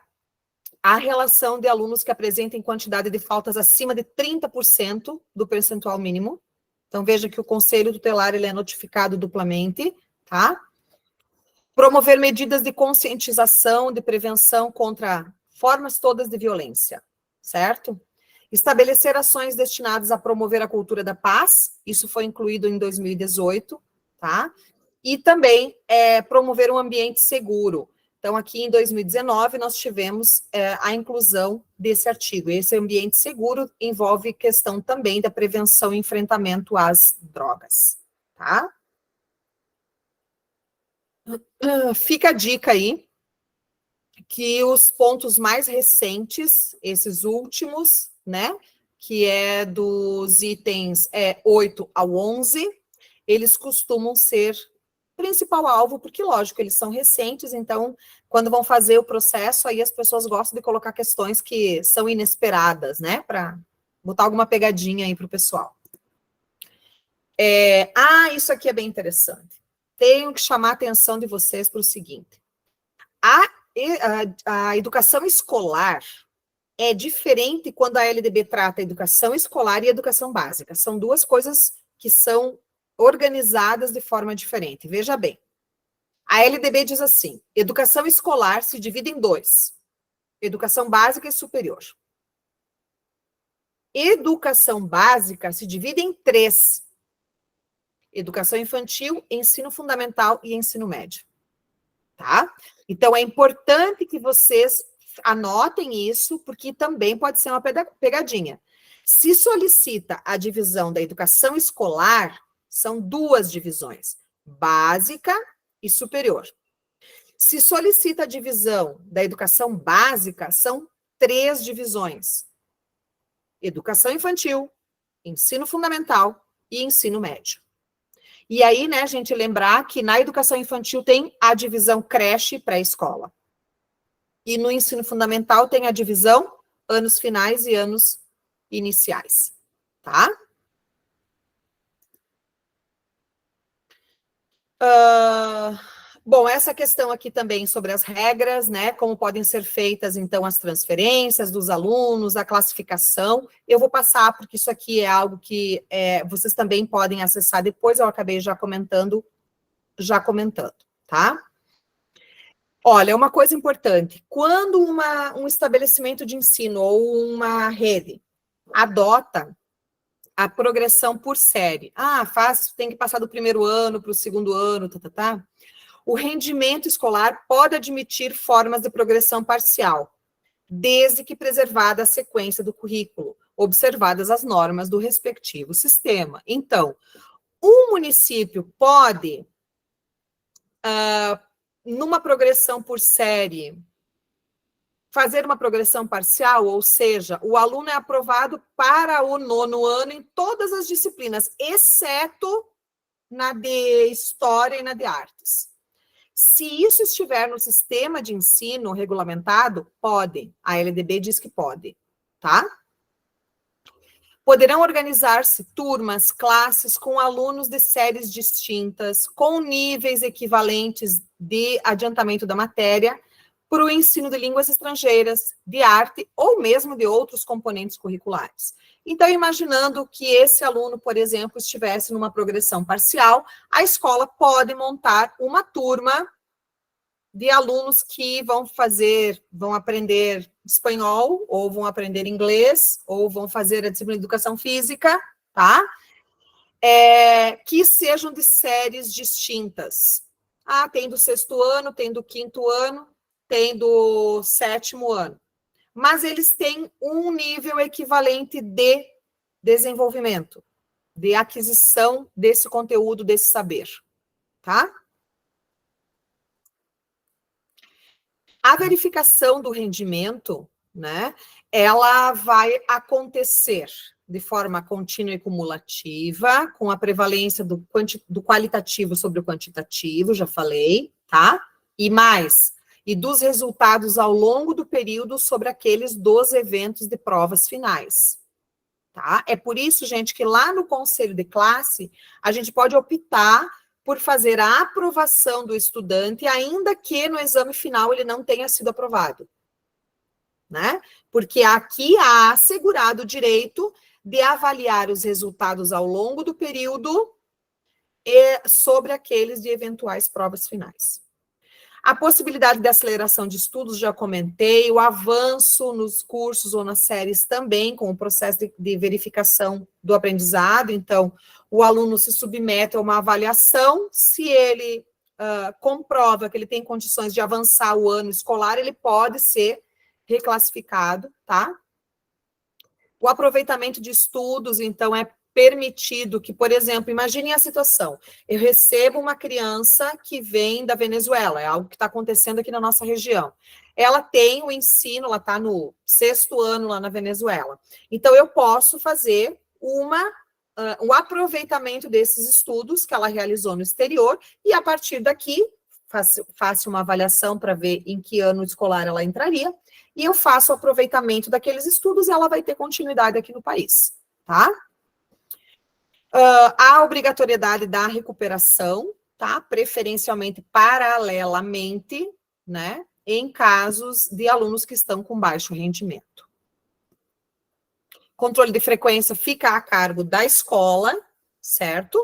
a relação de alunos que apresentem quantidade de faltas acima de 30% do percentual mínimo. Então, veja que o conselho tutelar ele é notificado duplamente, tá? Promover medidas de conscientização, de prevenção contra formas todas de violência, certo? Estabelecer ações destinadas a promover a cultura da paz, isso foi incluído em 2018, tá? E também promover um ambiente seguro. Então, aqui em 2019, nós tivemos a inclusão desse artigo. Esse ambiente seguro envolve questão também da prevenção e enfrentamento às drogas, tá? Fica a dica aí, que os pontos mais recentes, esses últimos, né, que é dos itens 8 ao 11, eles costumam ser principal alvo, porque, lógico, eles são recentes, então, quando vão fazer o processo, aí as pessoas gostam de colocar questões que são inesperadas, né, para botar alguma pegadinha aí para o pessoal. Isso aqui é bem interessante. Tenho que chamar a atenção de vocês para o seguinte. A educação escolar é diferente quando a LDB trata a educação escolar e a educação básica. São duas coisas que são organizadas de forma diferente. Veja bem, a LDB diz assim, educação escolar se divide em dois, educação básica e superior. Educação básica se divide em três, educação infantil, ensino fundamental e ensino médio. Tá? Então, é importante que vocês anotem isso, porque também pode ser uma pegadinha. Se solicita a divisão da educação escolar, são duas divisões, básica e superior. Se solicita a divisão da educação básica, são três divisões, educação infantil, ensino fundamental e ensino médio. E aí, né, a gente lembrar que na educação infantil tem a divisão creche e pré-escola. E no ensino fundamental tem a divisão anos finais e anos iniciais, tá? Bom, essa questão aqui também sobre as regras, né, como podem ser feitas, então, as transferências dos alunos, a classificação, eu vou passar, porque isso aqui é algo que vocês também podem acessar depois, eu acabei já comentando, tá? Olha, uma coisa importante, quando um estabelecimento de ensino ou uma rede adota a progressão por série, tem que passar do primeiro ano para o segundo ano, o rendimento escolar pode admitir formas de progressão parcial, desde que preservada a sequência do currículo, observadas as normas do respectivo sistema. Então, um município pode, numa progressão por série, fazer uma progressão parcial, ou seja, o aluno é aprovado para o 9º ano em todas as disciplinas, exceto na de História e na de Artes. Se isso estiver no sistema de ensino regulamentado, pode. A LDB diz que pode, tá? Poderão organizar-se turmas, classes com alunos de séries distintas, com níveis equivalentes de adiantamento da matéria, para o ensino de línguas estrangeiras, de arte ou mesmo de outros componentes curriculares. Então, imaginando que esse aluno, por exemplo, estivesse numa progressão parcial, a escola pode montar uma turma de alunos que vão aprender espanhol, ou vão aprender inglês, ou vão fazer a disciplina de educação física, tá? Que sejam de séries distintas. Tem do 6º ano, tem do 5º ano, tem do 7º ano. Mas eles têm um nível equivalente de desenvolvimento, de aquisição desse conteúdo, desse saber, tá? A verificação do rendimento, né, ela vai acontecer de forma contínua e cumulativa, com a prevalência do qualitativo sobre o quantitativo, já falei, tá? E dos resultados ao longo do período sobre aqueles dos eventos de provas finais, tá? É por isso, gente, que lá no conselho de classe, a gente pode optar por fazer a aprovação do estudante, ainda que no exame final ele não tenha sido aprovado, né? Porque aqui há assegurado o direito de avaliar os resultados ao longo do período e sobre aqueles de eventuais provas finais. A possibilidade de aceleração de estudos, já comentei, o avanço nos cursos ou nas séries também, com o processo de verificação do aprendizado. Então, o aluno se submete a uma avaliação, se ele comprova que ele tem condições de avançar o ano escolar, ele pode ser reclassificado, tá? O aproveitamento de estudos, então, é permitido que, por exemplo, imaginem a situação, eu recebo uma criança que vem da Venezuela, é algo que está acontecendo aqui na nossa região. Ela tem o ensino, ela está no 6º ano lá na Venezuela. Então, eu posso fazer o aproveitamento desses estudos que ela realizou no exterior e, a partir daqui, faço uma avaliação para ver em que ano escolar ela entraria e eu faço o aproveitamento daqueles estudos e ela vai ter continuidade aqui no país, tá? A obrigatoriedade da recuperação, tá? Preferencialmente paralelamente, né? Em casos de alunos que estão com baixo rendimento. Controle de frequência fica a cargo da escola, certo?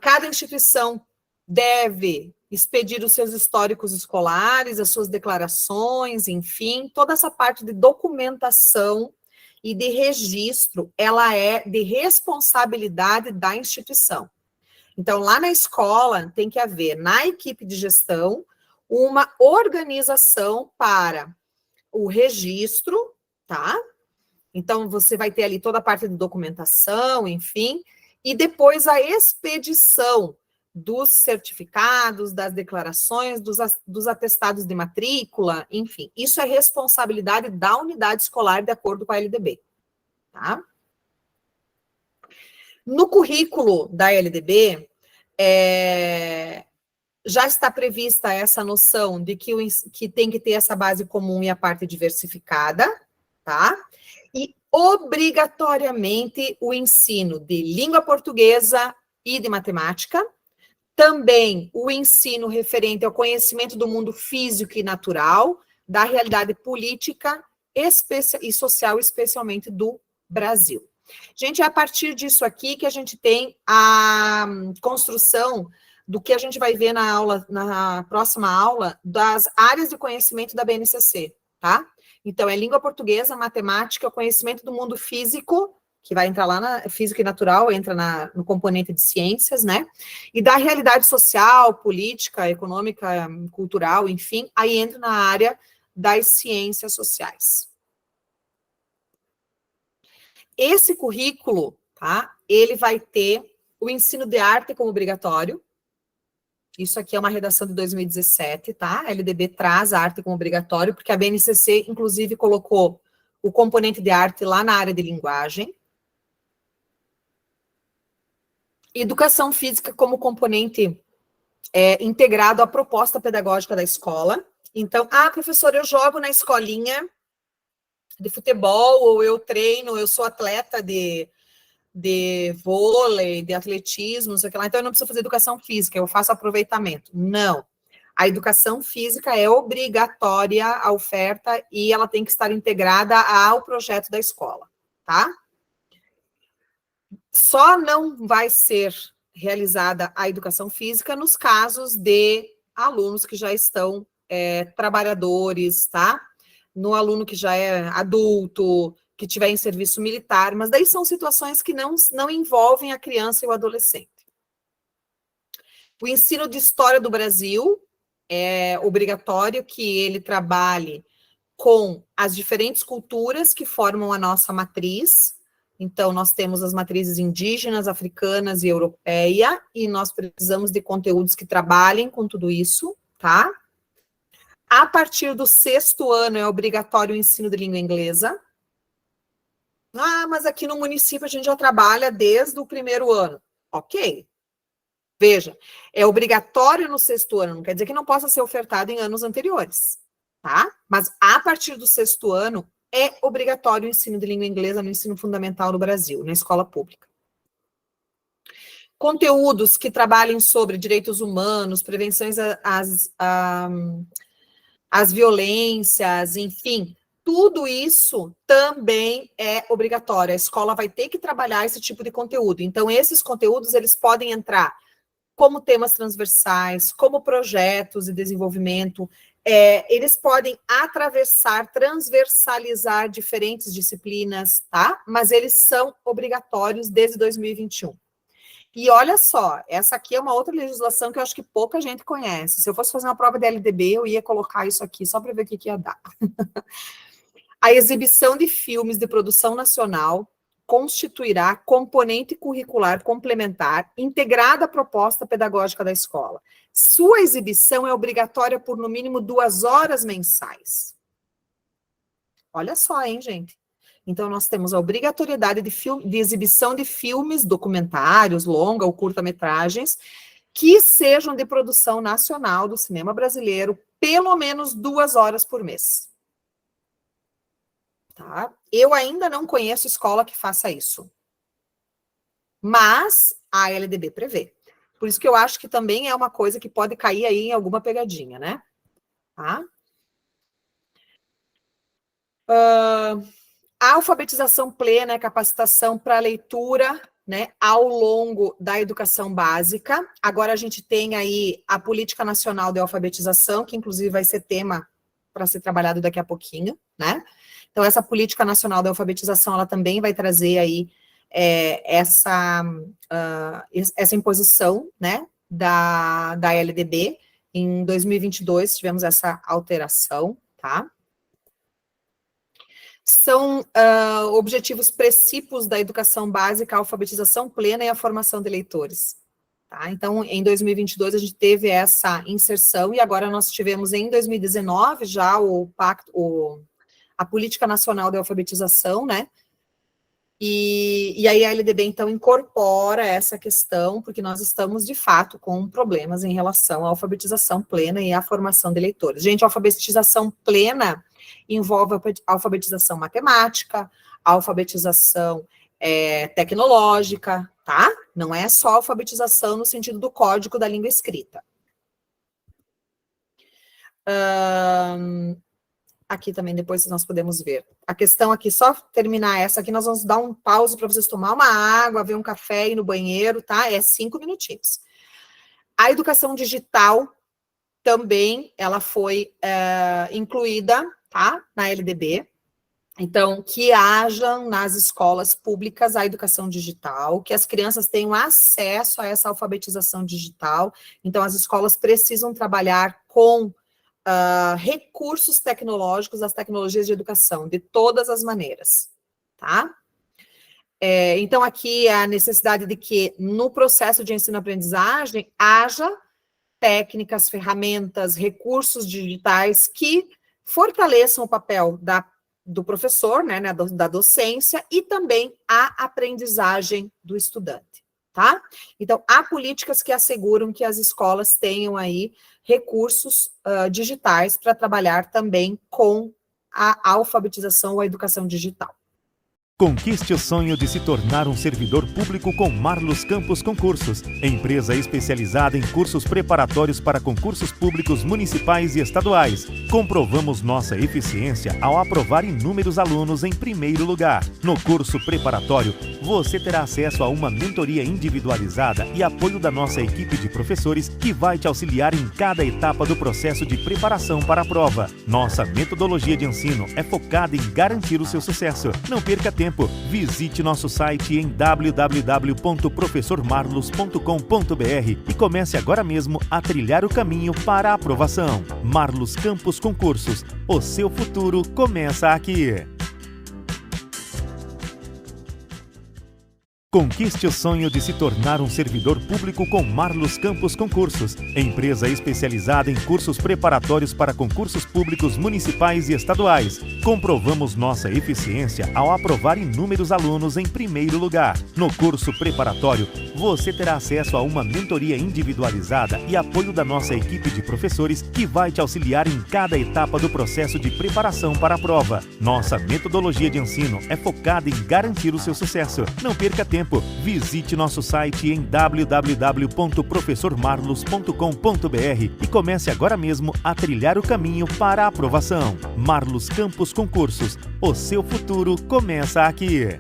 Cada instituição deve expedir os seus históricos escolares, as suas declarações, enfim, toda essa parte de documentação e de registro, ela é de responsabilidade da instituição. Então, lá na escola, tem que haver, na equipe de gestão, uma organização para o registro, tá? Então, você vai ter ali toda a parte de documentação, enfim, e depois a expedição dos certificados, das declarações, dos atestados de matrícula, enfim. Isso é responsabilidade da unidade escolar, de acordo com a LDB, tá? No currículo da LDB, já está prevista essa noção de que tem que ter essa base comum e a parte diversificada, tá? E obrigatoriamente o ensino de língua portuguesa e de matemática, também o ensino referente ao conhecimento do mundo físico e natural, da realidade política e social, especialmente do Brasil. Gente, é a partir disso aqui que a gente tem a construção do que a gente vai ver na próxima aula, das áreas de conhecimento da BNCC, tá? Então, é língua portuguesa, matemática, conhecimento do mundo físico, que vai entrar lá na física e natural, entra no componente de ciências, né? E da realidade social, política, econômica, cultural, enfim, aí entra na área das ciências sociais. Esse currículo, tá? Ele vai ter o ensino de arte como obrigatório. Isso aqui é uma redação de 2017, tá? A LDB traz a arte como obrigatório, porque a BNCC, inclusive, colocou o componente de arte lá na área de linguagem. Educação física como componente integrado à proposta pedagógica da escola. Então, professora, eu jogo na escolinha de futebol, ou eu treino, eu sou atleta de vôlei, de atletismo, não sei o que lá, então eu não preciso fazer educação física, eu faço aproveitamento. Não. A educação física é obrigatória, a oferta, e ela tem que estar integrada ao projeto da escola, tá? Só não vai ser realizada a educação física nos casos de alunos que já estão trabalhadores, tá? No aluno que já é adulto, que tiver em serviço militar, mas daí são situações que não envolvem a criança e o adolescente. O ensino de história do Brasil é obrigatório que ele trabalhe com as diferentes culturas que formam a nossa matriz. Então, nós temos as matrizes indígenas, africanas e europeia, e nós precisamos de conteúdos que trabalhem com tudo isso, tá? A partir do 6º ano é obrigatório o ensino de língua inglesa. Mas aqui no município a gente já trabalha desde o 1º ano. Ok. Veja, é obrigatório no 6º ano, não quer dizer que não possa ser ofertado em anos anteriores, tá? Mas a partir do 6º ano é obrigatório o ensino de língua inglesa no ensino fundamental no Brasil, na escola pública. Conteúdos que trabalhem sobre direitos humanos, prevenções às violências, enfim, tudo isso também é obrigatório. A escola vai ter que trabalhar esse tipo de conteúdo. Então, esses conteúdos, eles podem entrar como temas transversais, como projetos de desenvolvimento. Eles podem atravessar, transversalizar diferentes disciplinas, tá? Mas eles são obrigatórios desde 2021. E olha só, essa aqui é uma outra legislação que eu acho que pouca gente conhece. Se eu fosse fazer uma prova de LDB, eu ia colocar isso aqui só para ver o que ia dar. A exibição de filmes de produção nacional constituirá componente curricular complementar integrada à proposta pedagógica da escola. Sua exibição é obrigatória por, no mínimo, 2 horas mensais. Olha só, hein, gente? Então, nós temos a obrigatoriedade de exibição de filmes, documentários, longa ou curta-metragens, que sejam de produção nacional do cinema brasileiro, pelo menos 2 horas por mês. Tá? Eu ainda não conheço escola que faça isso. Mas a LDB prevê. Por isso que eu acho que também é uma coisa que pode cair aí em alguma pegadinha, né? Tá? A alfabetização plena é capacitação para leitura, né, ao longo da educação básica. Agora a gente tem aí a Política Nacional de Alfabetização, que inclusive vai ser tema para ser trabalhado daqui a pouquinho, né? Então, essa Política Nacional de Alfabetização, ela também vai trazer aí essa imposição, né, da LDB. Em 2022, tivemos essa alteração, tá? São objetivos precípios da educação básica, a alfabetização plena e a formação de leitores. Tá? Então, em 2022, a gente teve essa inserção, e agora nós tivemos em 2019 já a Política Nacional de Alfabetização, né? E aí a LDB, então, incorpora essa questão, porque nós estamos, de fato, com problemas em relação à alfabetização plena e à formação de leitores. Gente, a alfabetização plena envolve a alfabetização matemática, a alfabetização tecnológica, tá? Não é só alfabetização no sentido do código da língua escrita. Aqui também depois nós podemos ver. A questão aqui, só terminar essa aqui, nós vamos dar um pause para vocês tomar uma água, ver um café, ir no banheiro, tá? 5 minutinhos. A educação digital também, ela foi incluída, tá? Na LDB. Então, que hajam nas escolas públicas a educação digital, que as crianças tenham acesso a essa alfabetização digital. Então, as escolas precisam trabalhar com recursos tecnológicos, as tecnologias de educação, de todas as maneiras, tá? Então, aqui a necessidade de que, no processo de ensino-aprendizagem, haja técnicas, ferramentas, recursos digitais que fortaleçam o papel do professor, né, da docência, e também a aprendizagem do estudante, tá? Então, há políticas que asseguram que as escolas tenham aí recursos digitais para trabalhar também com a alfabetização ou a educação digital. Conquiste o sonho de se tornar um servidor público com Marlos Campos Concursos, empresa especializada em cursos preparatórios para concursos públicos municipais e estaduais. Comprovamos nossa eficiência ao aprovar inúmeros alunos em primeiro lugar. No curso preparatório, você terá acesso a uma mentoria individualizada e apoio da nossa equipe de professores que vai te auxiliar em cada etapa do processo de preparação para a prova. Nossa metodologia de ensino é focada em garantir o seu sucesso. Não perca tempo. Visite nosso site em www.professormarlos.com.br e comece agora mesmo a trilhar o caminho para a aprovação. Marlos Campos Concursos, o seu futuro começa aqui. Conquiste o sonho de se tornar um servidor público com Marlos Campos Concursos, empresa especializada em cursos preparatórios para concursos públicos municipais e estaduais. Comprovamos nossa eficiência ao aprovar inúmeros alunos em primeiro lugar. No curso preparatório, você terá acesso a uma mentoria individualizada e apoio da nossa equipe de professores que vai te auxiliar em cada etapa do processo de preparação para a prova. Nossa metodologia de ensino é focada em garantir o seu sucesso. Não perca tempo. Visite nosso site em www.professormarlos.com.br e comece agora mesmo a trilhar o caminho para a aprovação. Marlos Campos Concursos, o seu futuro começa aqui.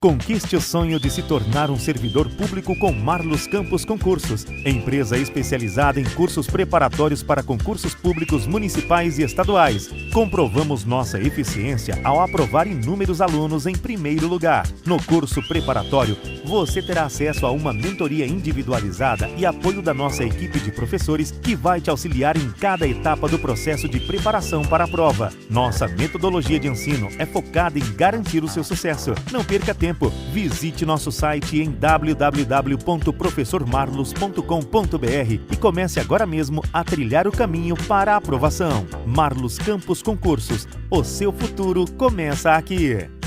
Conquiste o sonho de se tornar um servidor público com Marlos Campos Concursos, empresa especializada em cursos preparatórios para concursos públicos municipais e estaduais. Comprovamos nossa eficiência ao aprovar inúmeros alunos em primeiro lugar. No curso preparatório, você terá acesso a uma mentoria individualizada e apoio da nossa equipe de professores que vai te auxiliar em cada etapa do processo de preparação para a prova. Nossa metodologia de ensino é focada em garantir o seu sucesso. Não perca tempo. Visite nosso site em www.professormarlos.com.br e comece agora mesmo a trilhar o caminho para a aprovação. Marlos Campos Concursos, o seu futuro começa aqui.